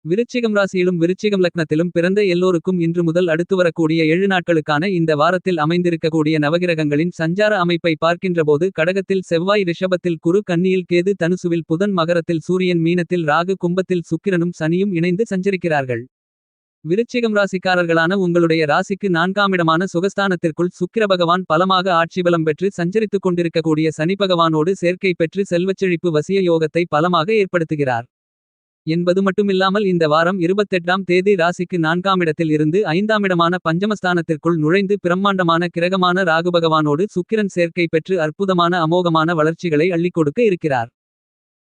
விருச்சிகம் ராசியிலும் விருச்சிகம் லக்னத்திலும் பிறந்த எல்லோருக்கும் இன்று முதல் அடுத்து வரக்கூடிய 7 நாட்களுக்கான இந்த வாரத்தில் அமைந்திருக்கக்கூடிய நவகிரகங்களின் சஞ்சார அமைப்பை பார்க்கின்றபோது கடகத்தில் செவ்வாய், ரிஷபத்தில் குரு, கன்னியில் கேது, தனுசுவில் புதன், மகரத்தில் சூரியன், மீனத்தில் ராகு, கும்பத்தில் சுக்கிரனும் சனியும் இணைந்து சஞ்சரிக்கிறார்கள். விருச்சிகம் ராசிக்காரர்களான உங்களுடைய ராசிக்கு 4ஆம் இடமான சுகஸ்தானத்திற்குள் சுக்கிர பகவான் பலமாக ஆட்சிபலம் பெற்று சஞ்சரித்துக் கொண்டிருக்கக்கூடிய சனி பகவானோடு சேர்க்கை பெற்று செல்வச்செழிப்பு வசிய யோகத்தை பலமாக ஏற்படுத்துகிறார் என்பது மட்டுமில்லாமல் இந்த வாரம் 28ஆம் தேதி ராசிக்கு 4ஆம் இடத்தில் இருந்து 5ஆம் இடமான பஞ்சமஸ்தானத்திற்குள் நுழைந்து பிரம்மாண்டமான கிரகமான ராகு பகவானோடு சுக்கிரன் சேர்க்கை பெற்று அற்புதமான அமோகமான வளர்ச்சிகளை அள்ளிக் கொடுக்க இருக்கிறார்.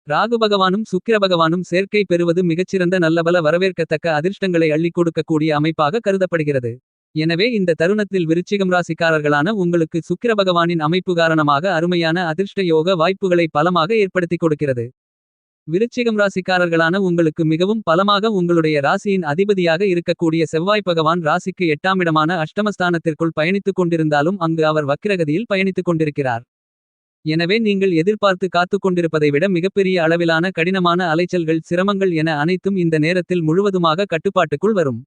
ராகு பகவானும் சுக்கிர பகவானும் சேர்க்கை பெறுவது மிகச்சிறந்த நல்லபல வரவேற்கத்தக்க அதிர்ஷ்டங்களை அள்ளிக் கொடுக்கக்கூடிய அமைப்பாக கருதப்படுகிறது. எனவே இந்த தருணத்தில் விருச்சிகம் ராசிக்காரர்களான உங்களுக்கு சுக்கிர பகவானின் அமைப்பு காரணமாக அருமையான அதிர்ஷ்ட யோக வாய்ப்புகளை பலமாக ஏற்படுத்திக் கொடுக்கிறது. விருச்சிகம் ராசிக்காரர்களான உங்களுக்கு மிகவும் பலமாக உங்களுடைய ராசியின் அதிபதியாக இருக்கக்கூடிய செவ்வாய் பகவான் ராசிக்கு 8ஆம் இடமான அஷ்டமஸ்தானத்திற்குள் பயணித்துக் கொண்டிருந்தாலும் அங்கு அவர் வக்கிரகதியில் பயணித்துக் கொண்டிருக்கிறார். எனவே நீங்கள் எதிர்பார்த்து காத்துக் கொண்டிருப்பதை விட மிகப்பெரிய அளவிலான கடினமான அலைச்சல்கள், சிரமங்கள் என அனைத்தும் இந்த நேரத்தில் முழுவதுமாக கட்டுப்பாட்டுக்குள் வரும்.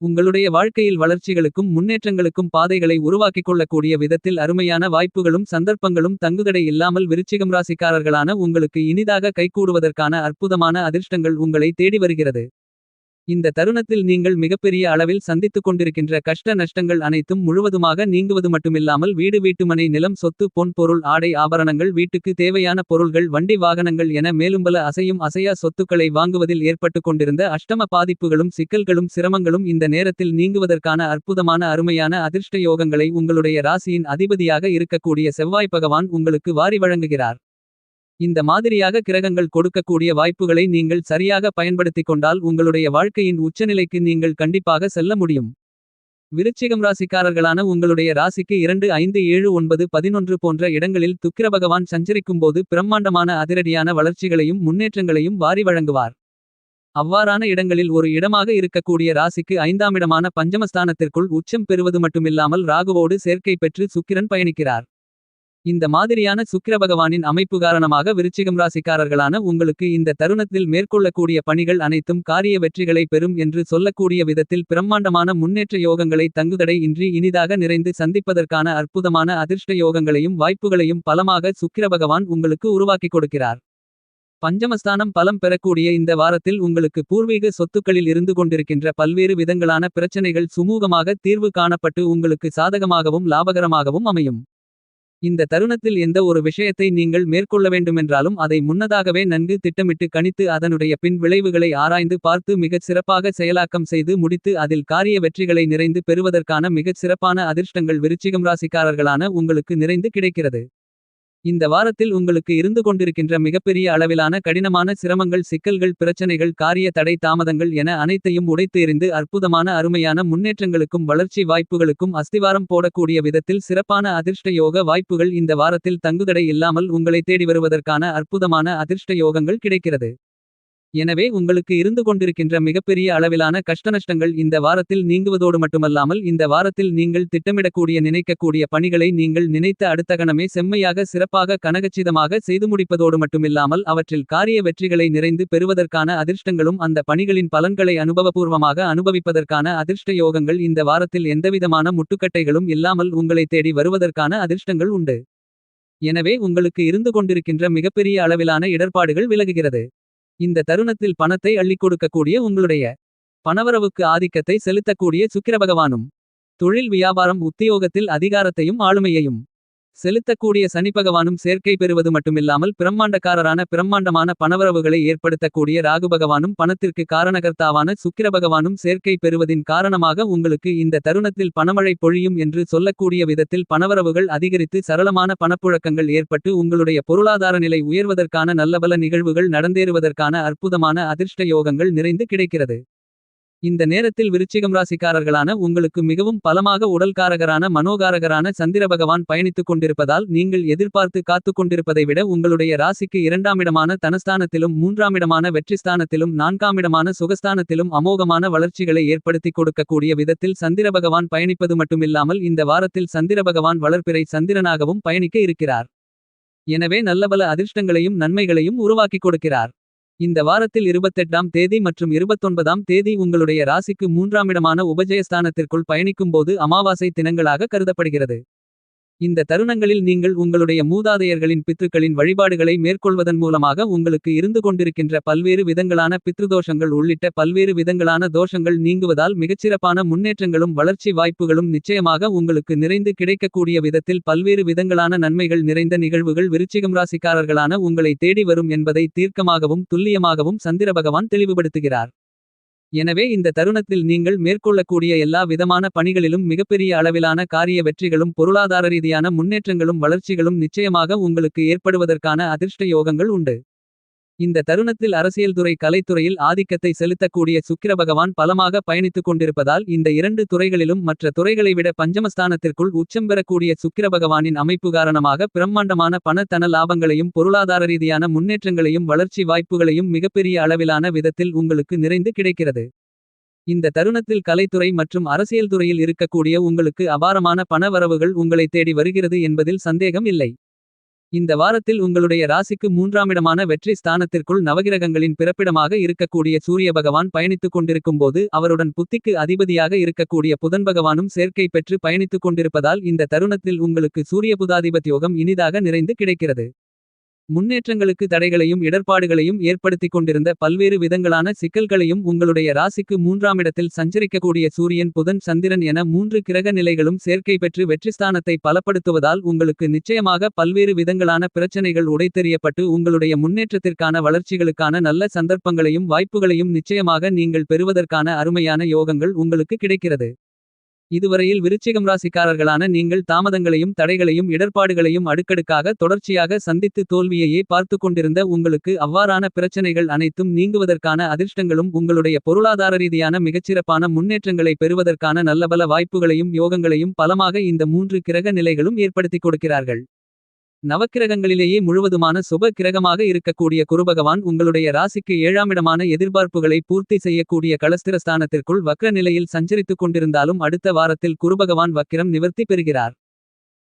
உங்களுடைய வாழ்க்கையில் வளர்ச்சிகளுக்கும் முன்னேற்றங்களுக்கும் பாதைகளை உருவாக்கிக் கொள்ளக்கூடிய விதத்தில் அருமையான வாய்ப்புகளும் சந்தர்ப்பங்களும் தங்குதடை இல்லாமல் விருச்சிகம் ராசிக்காரர்களான உங்களுக்கு இனிதாக கைகூடுவதற்கான அற்புதமான அதிர்ஷ்டங்கள் உங்களை தேடி வருகிறது. இந்த தருணத்தில் நீங்கள் மிகப்பெரிய அளவில் சந்தித்துக் கொண்டிருக்கின்ற கஷ்ட நஷ்டங்கள் அனைத்தும் முழுவதுமாக நீங்குவது மட்டுமில்லாமல் வீடு, வீட்டுமனை, நிலம், சொத்து, பொன் பொருள், ஆடை ஆபரணங்கள், வீட்டுக்கு தேவையான பொருள்கள், வண்டி வாகனங்கள் என மேலும்பல அசையும் அசையா சொத்துக்களை வாங்குவதில் ஏற்பட்டுக் கொண்டிருந்த அஷ்டம பாதிப்புகளும் சிக்கல்களும் சிரமங்களும் இந்த நேரத்தில் நீங்குவதற்கான அற்புதமான அருமையான அதிர்ஷ்ட யோகங்களை உங்களுடைய ராசியின் அதிபதியாக இருக்கக்கூடிய செவ்வாய் பகவான் உங்களுக்கு வாரி வழங்குகிறார். இந்த மாதிரியாக கிரகங்கள் கொடுக்கக்கூடிய வாய்ப்புகளை நீங்கள் சரியாக பயன்படுத்திக் கொண்டால் உங்களுடைய வாழ்க்கையின் உச்சநிலைக்கு நீங்கள் கண்டிப்பாக செல்ல முடியும். விருச்சிகம் ராசிக்காரர்களான உங்களுடைய ராசிக்கு 2, 5, 7, 9, 11 போன்ற இடங்களில் சுக்கிர பகவான் சஞ்சரிக்கும்போது பிரம்மாண்டமான அதிரடியான வளர்ச்சிகளையும் முன்னேற்றங்களையும் வாரி வழங்குவார். அவ்வாறான இடங்களில் ஒரு இடமாக இருக்கக்கூடிய ராசிக்கு 5ஆம் இடமான பஞ்சமஸ்தானத்திற்குள் உச்சம் பெறுவது மட்டுமில்லாமல் ராகுவோடு சேர்க்கை பெற்று சுக்கிரன் பயணிக்கிறார். இந்த மாதிரியான சுக்கிர பகவானின் அமைப்பு காரணமாக விருச்சிகம் ராசிக்காரர்களான உங்களுக்கு இந்த தருணத்தில் மேற்கொள்ளக்கூடிய பணிகள் அனைத்தும் காரிய வெற்றிகளை பெறும் என்று சொல்லக்கூடிய விதத்தில் பிரம்மாண்டமான முன்னேற்ற யோகங்களை தங்குதடை இன்றி இனிதாக நிறைந்து சந்திப்பதற்கான அற்புதமான அதிர்ஷ்ட யோகங்களையும் வாய்ப்புகளையும் பலமாக சுக்கிர பகவான் உங்களுக்கு உருவாக்கிக் கொடுக்கிறார். பஞ்சமஸ்தானம் பலம் பெறக்கூடிய இந்த வாரத்தில் உங்களுக்கு பூர்வீக சொத்துக்களில் இருந்து கொண்டிருக்கின்ற பல்வேறு விதங்களான பிரச்சனைகள் சுமூகமாக தீர்வு காணப்பட்டு உங்களுக்கு சாதகமாகவும் லாபகரமாகவும் அமையும். இந்த தருணத்தில் எந்த ஒரு விஷயத்தை நீங்கள் மேற்கொள்ள வேண்டுமென்றாலும் அதை முன்னதாகவே நன்கு திட்டமிட்டு கணித்து அதனுடைய பின் விளைவுகளை ஆராய்ந்து பார்த்து மிகச் சிறப்பாக செயலாக்கம் செய்து முடித்து அதில் காரிய வெற்றிகளை நிறைந்து பெறுவதற்கான மிகச் சிறப்பான அதிர்ஷ்டங்கள் விருச்சிகம் ராசிக்காரர்களான உங்களுக்கு நிறைந்து கிடைக்கிறது. இந்த வாரத்தில் உங்களுக்கு இருந்து கொண்டிருக்கின்ற மிகப்பெரிய அளவிலான கடினமான சிரமங்கள், சிக்கல்கள், பிரச்சனைகள், காரிய தடை தாமதங்கள் என அனைத்தையும் உடைத்து எறிந்து அற்புதமான அருமையான முன்னேற்றங்களுக்கும் வளர்ச்சி வாய்ப்புகளுக்கும் அஸ்திவாரம் போடக்கூடிய விதத்தில் சிறப்பான அதிர்ஷ்ட யோக வாய்ப்புகள் இந்த வாரத்தில் தங்குதடை இல்லாமல் உங்களை தேடி வருவதற்கான அற்புதமான அதிர்ஷ்ட யோகங்கள் கிடைக்கிறது. எனவே உங்களுக்கு இருந்து கொண்டிருக்கின்ற மிகப்பெரிய அளவிலான கஷ்டநஷ்டங்கள் இந்த வாரத்தில் நீங்குவதோடு மட்டுமல்லாமல் இந்த வாரத்தில் நீங்கள் திட்டமிடக்கூடிய நினைக்கக்கூடிய பணிகளை நீங்கள் நினைத்த அடுத்த கணமே செம்மையாக சிறப்பாக கனகச்சிதமாக செய்து முடிப்பதோடு மட்டுமில்லாமல் அவற்றில் காரிய வெற்றிகளை நிறைந்து பெறுவதற்கான அதிர்ஷ்டங்களும் அந்த பணிகளின் பலன்களை அனுபவபூர்வமாக அனுபவிப்பதற்கான அதிர்ஷ்ட யோகங்கள் இந்த வாரத்தில் எந்தவிதமான முட்டுக்கட்டைகளும் இல்லாமல் உங்களை தேடி வருவதற்கான அதிர்ஷ்டங்கள் உண்டு. எனவே உங்களுக்கு இருந்து கொண்டிருக்கின்ற மிகப்பெரிய அளவிலான இடர்பாடுகள் விலகுகிறது. இந்த தருணத்தில் பணத்தை அள்ளிக் கொடுக்கக்கூடிய உங்களுடைய பணவரவுக்கு ஆதிக்கத்தை செலுத்தக்கூடிய சுக்கிர பகவானும் தொழில், வியாபாரம், உத்தியோகத்தில் அதிகாரத்தையும் ஆளுமையையும் செலுத்தக்கூடிய சனி பகவானும் சேர்க்கை பெறுவது மட்டுமில்லாமல் பிரம்மாண்டமான பணவரவுகளை ஏற்படுத்தக்கூடிய ராகு பகவானும் பணத்திற்கு காரணகர்த்தாவான சுக்கிர பகவானும் சேர்க்கை பெறுவதின் காரணமாக உங்களுக்கு இந்த தருணத்தில் பணமழை பொழியும் என்று சொல்லக்கூடிய விதத்தில் பணவரவுகள் அதிகரித்து சரளமான பணப்புழக்கங்கள் ஏற்பட்டு உங்களுடைய பொருளாதார நிலை உயர்வதற்கான நல்லபல நிகழ்வுகள் நடந்தேறுவதற்கான அற்புதமான அதிர்ஷ்ட யோகங்கள் நிறைந்து கிடைக்கிறது. இந்த நேரத்தில் விருச்சிகம் ராசிக்காரர்களான உங்களுக்கு மிகவும் பலமாக உடல்காரகரான மனோகாரகரான சந்திர பகவான் பயணித்துக் கொண்டிருப்பதால் நீங்கள் எதிர்பார்த்து காத்துக் கொண்டிருப்பதை விட உங்களுடைய ராசிக்கு 2ஆம் இடமான தனஸ்தானத்திலும் 3ஆம் இடமான வெற்றிஸ்தானத்திலும் 4ஆம் இடமான சுகஸ்தானத்திலும் அமோகமான வளர்ச்சிகளை ஏற்படுத்திக் கொடுக்கக்கூடிய விதத்தில் சந்திர பகவான் பயணிப்பது மட்டுமில்லாமல் இந்த வாரத்தில் சந்திர பகவான் வளர்பிறை சந்திரனாகவும் பயணிக்க இருக்கிறார். எனவே நல்லபல அதிர்ஷ்டங்களையும் நன்மைகளையும் உருவாக்கிக் கொடுக்கிறார். இந்த வாரத்தில் 28ஆம் தேதி மற்றும் 29ஆம் தேதி உங்களுடைய ராசிக்கு மூன்றாமிடமான உபஜயஸ்தானத்திற்குள் பயணிக்கும்போது அமாவாசை தினங்களாக கருதப்படுகிறது. இந்த தருணங்களில் நீங்கள் உங்களுடைய மூதாதையர்களின் பித்ருக்களின் வழிபாடுகளை மேற்கொள்வதன் மூலமாக உங்களுக்கு இருந்து கொண்டிருக்கின்ற பல்வேறு விதங்களான பித்ருதோஷங்கள் உள்ளிட்ட பல்வேறு விதங்களான தோஷங்கள் நீங்குவதால் மிகச்சிறப்பான முன்னேற்றங்களும் வளர்ச்சி வாய்ப்புகளும் நிச்சயமாக உங்களுக்கு நிறைந்து கிடைக்கக்கூடிய விதத்தில் பல்வேறு விதங்களான நன்மைகள் நிறைந்த நிகழ்வுகள் விருச்சிகம் ராசிக்காரர்களான உங்களை தேடி வரும் என்பதை தீர்க்கமாகவும் துல்லியமாகவும் சந்திர பகவான் தெளிவுபடுத்துகிறார். எனவே இந்த தருணத்தில் நீங்கள் மேற்கொள்ளக்கூடிய எல்லா விதமான பணிகளிலும் மிகப்பெரிய அளவிலான காரிய வெற்றிகளும் பொருளாதார ரீதியான முன்னேற்றங்களும் வளர்ச்சிகளும் நிச்சயமாக உங்களுக்கு ஏற்படுவதற்கான அதிர்ஷ்ட யோகங்கள் உண்டு. இந்த தருணத்தில் அரசியல்துறை கலைத்துறையில் ஆதிக்கத்தை செலுத்தக்கூடிய சுக்கிர பகவான் பலமாக பயணித்துக் கொண்டிருப்பதால் இந்த இரண்டு துறைகளிலும் மற்ற துறைகளை விட பஞ்சமஸ்தானத்திற்குள் உச்சம் பெறக்கூடிய சுக்கிர பகவானின் அமைப்பு காரணமாக பிரம்மாண்டமான பண தன லாபங்களையும் பொருளாதார ரீதியான முன்னேற்றங்களையும் வளர்ச்சி வாய்ப்புகளையும் மிகப்பெரிய அளவிலான விதத்தில் உங்களுக்கு நிறைந்து கிடைக்கிறது. இந்த தருணத்தில் கலைத்துறை மற்றும் அரசியல் துறையில் இருக்கக்கூடிய உங்களுக்கு அபாரமான பண வரவுகள் உங்களை தேடி வருகிறது என்பதில் சந்தேகம் இல்லை. இந்த வாரத்தில் உங்களுடைய ராசிக்கு மூன்றாமிடமான வெற்றி ஸ்தானத்திற்குள் நவகிரகங்களின் பிறப்பிடமாக இருக்கக்கூடிய சூரிய பகவான் பயணித்துக் கொண்டிருக்கும்போது அவருடன் புத்திக்கு அதிபதியாக இருக்கக்கூடிய புதன் பகவானும் சேர்க்கை பெற்று பயணித்துக் கொண்டிருப்பதால் இந்த தருணத்தில் உங்களுக்கு சூரிய புதாதிபத்யோகம் இனிதாக நிறைந்து கிடைக்கிறது. முன்னேற்றங்களுக்கு தடைகளையும் இடர்பாடுகளையும் ஏற்படுத்திக் கொண்டிருந்த பல்வேறு விதங்களான சிக்கல்களையும் உங்களுடைய ராசிக்கு மூன்றாமிடத்தில் சஞ்சரிக்கக்கூடிய சூரியன் புதன் சந்திரன் என 3 கிரக நிலைகளும் சேர்க்கை பெற்று வெற்றிஸ்தானத்தை பலப்படுத்துவதால் உங்களுக்கு நிச்சயமாக பல்வேறு விதங்களான பிரச்சனைகள் உடைத்தெறியப்பட்டு உங்களுடைய முன்னேற்றத்திற்கான வளர்ச்சிகளுக்கான நல்ல சந்தர்ப்பங்களையும் வாய்ப்புகளையும் நிச்சயமாக நீங்கள் பெறுவதற்கான அருமையான யோகங்கள் உங்களுக்கு கிடைக்கிறது. இதுவரையில் விருச்சிகம் ராசிக்காரர்களான நீங்கள் தாமதங்களையும் தடைகளையும் இடர்பாடுகளையும் அடுக்கடுக்காக தொடர்ச்சியாக சந்தித்து தோல்வியையே பார்த்து கொண்டிருந்த உங்களுக்கு அவ்வாறான பிரச்சனைகள் அனைத்தும் நீங்குவதற்கான அதிர்ஷ்டங்களும் உங்களுடைய பொருளாதார ரீதியான மிகச்சிறப்பான முன்னேற்றங்களை பெறுவதற்கான நல்லபல வாய்ப்புகளையும் யோகங்களையும் பலமாக இந்த 3 கிரக நிலைகளும் ஏற்படுத்திக் கொடுக்கிறார்கள். நவக்கிரகங்களிலேயே முழுவதுமான சுப கிரகமாக இருக்கக்கூடிய குருபகவான் உங்களுடைய ராசிக்கு 7ஆமிடமான எதிர்பார்ப்புகளை பூர்த்தி செய்யக்கூடிய களஸ்திரஸ்தானத்திற்குள் வக்ர நிலையில் சஞ்சரித்துக் கொண்டிருந்தாலும் அடுத்த வாரத்தில் குருபகவான் வக்கிரம் நிவர்த்தி பெறுகிறார்.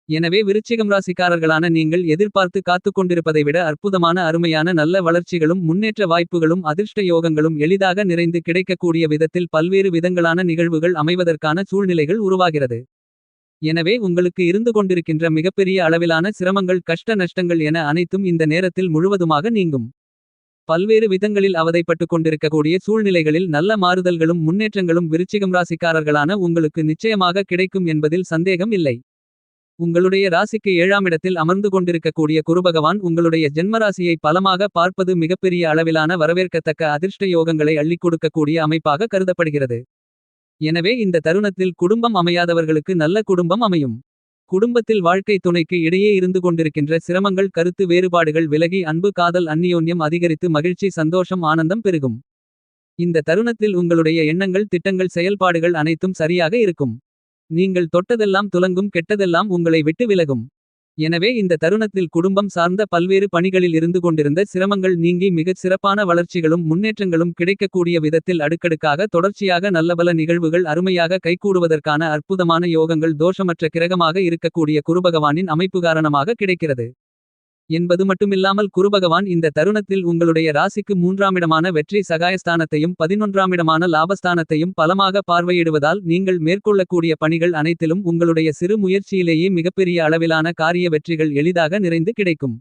எனவே விருச்சிகம் ராசிக்காரர்களான நீங்கள் எதிர்பார்த்து காத்துக் கொண்டிருப்பதை விட அற்புதமான அருமையான நல்ல வளர்ச்சிகளும் முன்னேற்ற வாய்ப்புகளும் அதிர்ஷ்ட யோகங்களும் எளிதாக நிறைந்து கிடைக்கக்கூடிய விதத்தில் பல்வேறு விதங்களான நிகழ்வுகள் அமைவதற்கான சூழ்நிலைகள் உருவாகிறது. எனவே உங்களுக்கு இருந்து கொண்டிருக்கின்ற மிகப்பெரிய அளவிலான சிரமங்கள் கஷ்ட நஷ்டங்கள் என அனைத்தும் இந்த நேரத்தில் முழுவதுமாக நீங்கும். பல்வேறு விதங்களில் அவதைப்பட்டுக் கொண்டிருக்கக்கூடிய சூழ்நிலைகளில் நல்ல மாறுதல்களும் முன்னேற்றங்களும் விருச்சிகம் ராசிக்காரர்களான உங்களுக்கு நிச்சயமாக கிடைக்கும் என்பதில் சந்தேகம் இல்லை. உங்களுடைய ராசிக்கு 7ஆமிடத்தில் அமர்ந்து கொண்டிருக்கக்கூடிய குருபகவான் உங்களுடைய ஜென்மராசியை பலமாக பார்ப்பது மிகப்பெரிய அளவிலான வரவேற்கத்தக்க அதிர்ஷ்ட யோகங்களை அள்ளிக் கொடுக்கக்கூடிய அமைப்பாக கருதப்படுகிறது. எனவே இந்த தருணத்தில் குடும்பம் அமையாதவர்களுக்கு நல்ல குடும்பம் அமையும். குடும்பத்தில் வாழ்க்கை துணைக்கு இடையே இருந்து கொண்டிருக்கின்ற சிரமங்கள் கருத்து வேறுபாடுகள் விலகி அன்பு காதல் அந்நியோன்யம் அதிகரித்து மகிழ்ச்சி சந்தோஷம் ஆனந்தம் பெருகும். இந்த தருணத்தில் உங்களுடைய எண்ணங்கள் திட்டங்கள் செயல்பாடுகள் அனைத்தும் சரியாக இருக்கும். நீங்கள் தொட்டதெல்லாம் துலங்கும் கெட்டதெல்லாம் உங்களை விட்டு விலகும். எனவே இந்த தருணத்தில் குடும்பம் சார்ந்த பல்வேறு பணிகளில் இருந்து கொண்டிருந்த சிரமங்கள் நீங்கி மிகச் சிறப்பான வளர்ச்சிகளும் முன்னேற்றங்களும் கிடைக்கக்கூடிய விதத்தில் அடுக்கடுக்காக தொடர்ச்சியாக நல்லபல நிகழ்வுகள் அருமையாக கைகூடுவதற்கான அற்புதமான யோகங்கள் தோஷமற்ற கிரகமாக இருக்கக்கூடிய குருபகவானின் அமைப்பு காரணமாக கிடைக்கிறது என்பது மட்டுமில்லாமல் குருபகவான் இந்த தருணத்தில் உங்களுடைய ராசிக்கு மூன்றாமிடமான வெற்றி சகாயஸ்தானத்தையும் 11ஆமிடமான லாபஸ்தானத்தையும் பலமாக பார்வையிடுவதால் நீங்கள் மேற்கொள்ளக்கூடிய பணிகள் அனைத்திலும் உங்களுடைய சிறு முயற்சியிலேயே மிகப்பெரிய அளவிலான காரிய வெற்றிகள் எளிதாக நிறைந்து கிடைக்கும்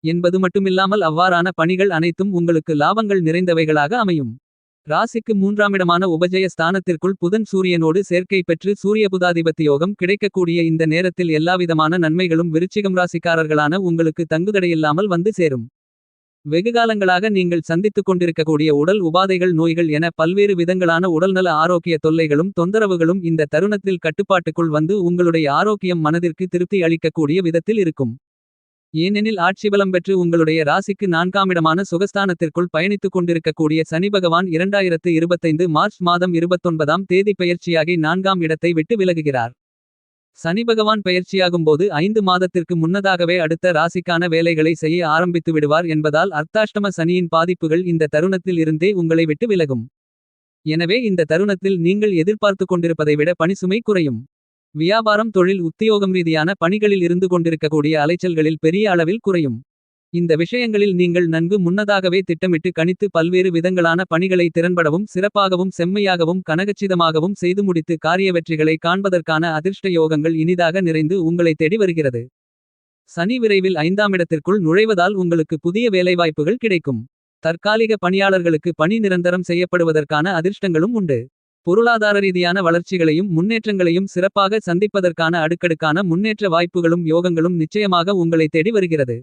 என்பது மட்டுமில்லாமல் அவ்வாறான பணிகள் அனைத்தும் உங்களுக்கு லாபங்கள் நிறைந்தவைகளாக அமையும். ராசிக்கு மூன்றாமிடமான உபஜய ஸ்தானத்திற்குள் புதன் சூரியனோடு சேர்க்கை பெற்று சூரிய புதாதிபத்தியோகம் கிடைக்கக்கூடிய இந்த நேரத்தில் எல்லாவிதமான நன்மைகளும் விருச்சிகம் ராசிக்காரர்களான உங்களுக்கு தங்குதடையில்லாமல் வந்து சேரும். வெகுகாலங்களாக நீங்கள் சந்தித்துக் கொண்டிருக்கக்கூடிய உடல் உபாதைகள் நோய்கள் என பல்வேறு விதங்களான உடல்நல ஆரோக்கிய தொல்லைகளும் தொந்தரவுகளும் இந்த தருணத்தில் கட்டுப்பாட்டுக்குள் வந்து உங்களுடைய ஆரோக்கியம் மனதிற்கு திருப்தி அளிக்கக்கூடிய விதத்தில் இருக்கும். ஏனெனில் ஆட்சிபலம் பெற்று உங்களுடைய ராசிக்கு 4ஆமிடமான சுகஸ்தானத்திற்குள் பயணித்துக் கொண்டிருக்கக்கூடிய சனி பகவான் 2025 மார்ச் மாதம் 29ஆம் தேதி பெயர்ச்சியாகி 4ஆம் இடத்தை விட்டு விலகுகிறார். சனி பகவான் பெயர்ச்சியாகும்போது 5 மாதத்திற்கு முன்னதாகவே அடுத்த ராசிக்கான வேலைகளை செய்ய ஆரம்பித்து விடுவார் என்பதால் அர்த்தாஷ்டம சனியின் பாதிப்புகள் இந்த தருணத்தில் இருந்தே உங்களை விட்டு விலகும். எனவே இந்த தருணத்தில் நீங்கள் எதிர்பார்த்து கொண்டிருப்பதை விட பணிசுமை குறையும். வியாபாரம் தொழில் உத்தியோகம் ரீதியான பணிகளில் இருந்து கொண்டிருக்கக்கூடிய அலைச்சல்களில் பெரிய அளவில் குறையும். இந்த விஷயங்களில் நீங்கள் நன்கு முன்னதாகவே திட்டமிட்டு கணித்து பல்வேறு விதங்களான பணிகளை திறன்படவும் சிறப்பாகவும் செம்மையாகவும் கனகச்சிதமாகவும் செய்து முடித்து காரிய வெற்றிகளை காண்பதற்கான அதிர்ஷ்ட யோகங்கள் இனிதாக நிறைந்து உங்களை தேடி வருகிறது. சனி விரைவில் 5ஆம் இடத்திற்குள் நுழைவதால் உங்களுக்கு புதிய வேலைவாய்ப்புகள் கிடைக்கும். தற்காலிக பணியாளர்களுக்கு பணி நிரந்தரம் செய்யப்படுவதற்கான அதிர்ஷ்டங்களும் உண்டு. பொருளாதார ரீதியான வளர்ச்சிகளையும் முன்னேற்றங்களையும் சிறப்பாக சந்திப்பதற்கான அடுக்கடுக்கான முன்னேற்ற வாய்ப்புகளும் யோகங்களும் நிச்சயமாக உங்களை தேடி வருகிறது.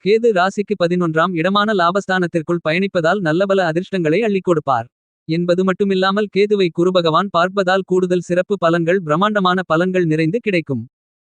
கேது ராசிக்கு 11ஆம் இடமான லாபஸ்தானத்திற்குள் பயணிப்பதால் நல்லபல அதிர்ஷ்டங்களை அள்ளிக் கொடுப்பார் என்பது மட்டுமில்லாமல் கேதுவை குருபகவான் பார்ப்பதால் கூடுதல் சிறப்பு பலன்கள் பிரம்மாண்டமான பலன்கள் நிறைந்து கிடைக்கும்.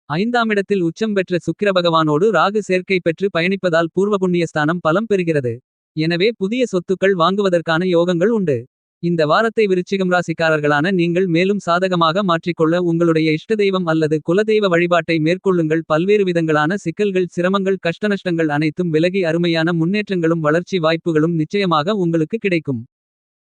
5ஆம் இடத்தில் உச்சம் பெற்ற சுக்கிர பகவானோடு ராகு சேர்க்கை பெற்று பயணிப்பதால் பூர்வ புண்ணியஸ்தானம் பலம் பெறுகிறது. எனவே புதிய சொத்துக்கள் வாங்குவதற்கான யோகங்கள் உண்டு. இந்த வாரத்தை விருச்சிகம் ராசிக்காரர்களான நீங்கள் மேலும் சாதகமாக மாற்றிக்கொள்ள உங்களுடைய இஷ்ட தெய்வம் அல்லது குலதெய்வ வழிபாட்டை மேற்கொள்ளுங்கள். பல்வேறு விதங்களான சிக்கல்கள் சிரமங்கள் கஷ்டநஷ்டங்கள் அனைத்தும் விலகி அருமையான முன்னேற்றங்களும் வளர்ச்சி வாய்ப்புகளும் நிச்சயமாக உங்களுக்கு கிடைக்கும்.